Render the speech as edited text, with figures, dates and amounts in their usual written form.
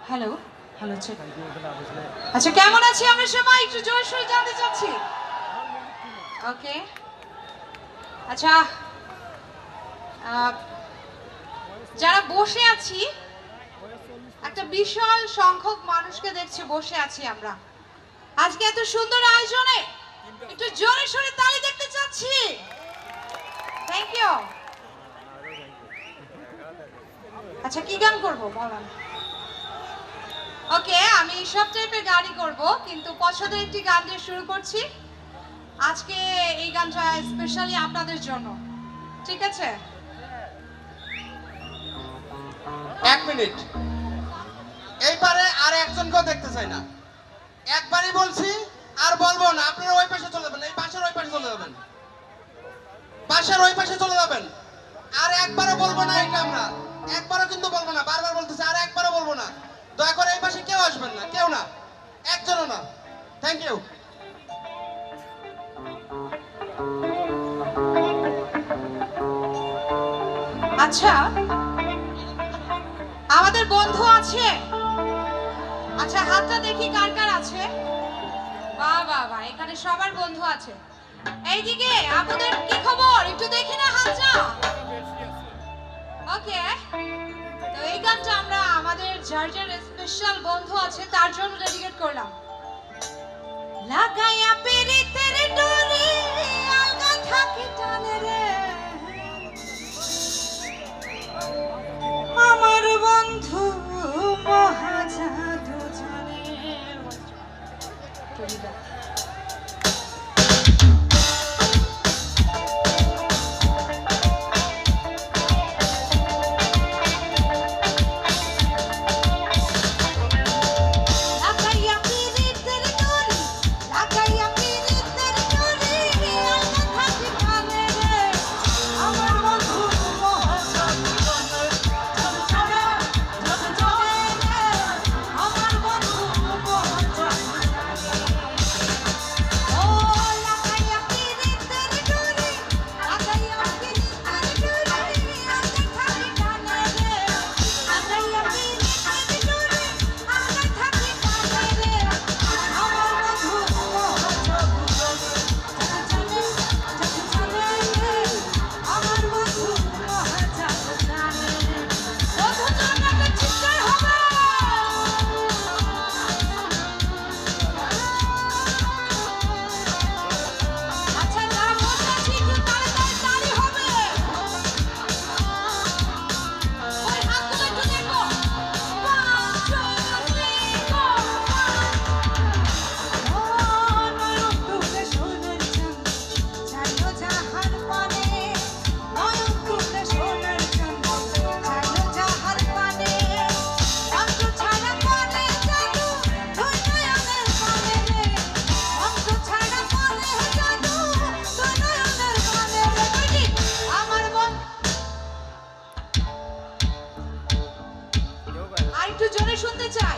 Hello hello check. আচ্ছা কেমন আছি আমরা সবাই একটু জোরে সোরে জানতে চাচ্ছি। ওকে আচ্ছা যারা বসে আছি একটা বিশাল সংখ্যক মানুষকে দেখছি বসে আছি আমরা আজকে এত সুন্দর আয়োজনে একটু জোরে সোরে তালি দেখতে চাচ্ছি। Thank you. আচ্ছা কি গান করবো বলেন? ওকে আমি সব টাইপের গানই করব কিন্তু পছন্দের একটি গান দিয়ে শুরু করছি আজকে এই গানটা স্পেশালি আপনাদের জন্য। ঠিক আছে এক মিনিট এই পারে আর একজনকেও দেখতে চাই না। একবারই বলছি আর বলবো না। আপনারা ওই পাশে চলে যাবেন, এই পাশের ওই পাশে চলে যাবেন, পাশের ওই পাশে চলে যাবেন। আর একবারও বলবো না এটা আমরা, একবারও কিন্তু বলবো না। বারবার বলতেছি আর একবারও বলবো না। দয়া করে এই পাশে কেউ আসবেন না, কেউ না, একজনও না। Thank you. আচ্ছা আমাদের বন্ধু আছে? আচ্ছা হাতটা দেখি কার কার আছে। বাহ বাহ বাহ এখানে সবার বন্ধু আছে। এইদিকে আপনাদের কি খবর একটু দেখি না হাতটা। ওকে তো এই গানটা আমরা আমাদের যার যার স্পেশাল বন্ধু আছে তার জন্য ডেডিকেট করলাম। লাগাইয়া পিরিতের ডোরি আলগা থাকি টানে রে আমার বন্ধু মহাজাদু জানে। আর একটু জোরে শুনতে চাই।